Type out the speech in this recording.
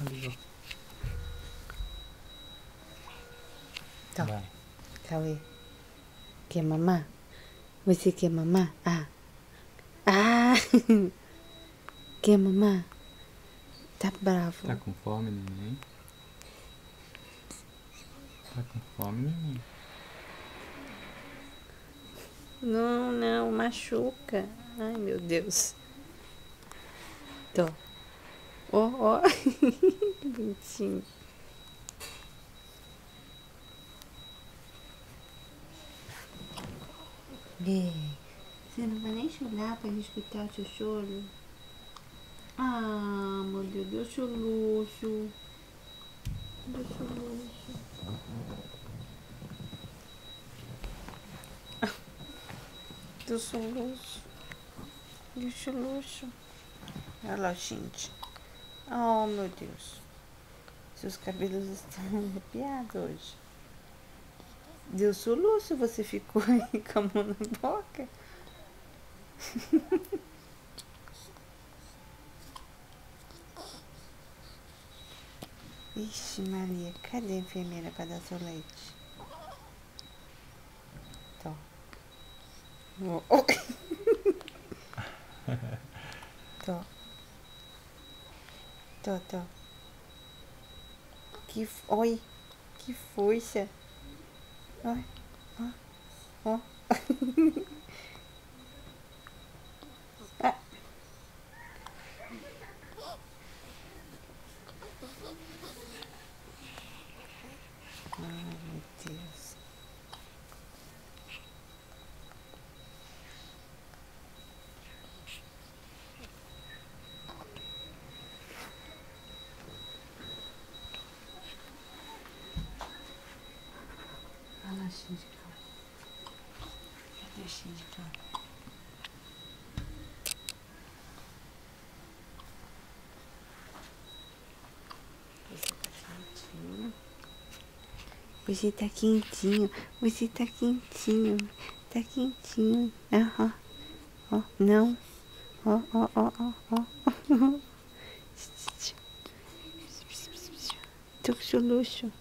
Ali, ó. Então, Vai. Cauê, quer mamar? Você quer mamar? Ah! Quer mamar? Tá bravo. Tá com fome, neném? Tá com fome, neném? Não, não, machuca. Ai, meu Deus. Tô. Ó. Que bonitinho. Você não vai nem chorar pra gente escutar o seu choro? Ah, meu Deus, deu soluço. Deu soluço. Deu soluço. Deu soluço. Olha lá, gente. Oh, meu Deus. Seus cabelos estão arrepiados hoje. Deu soluço, você ficou aí com a mão na boca? Ixi, Maria, cadê a enfermeira para dar seu leite? Tô. Oh. Tô. Oi, que força. Oi, ó. Ah. Ai, meu Deus. Olha lá, Xindical. Cadê o Xindical? Você tá quentinho. Você tá quentinho. Tá quentinho. Aham. Ó, não. Ó. Tô com soluço.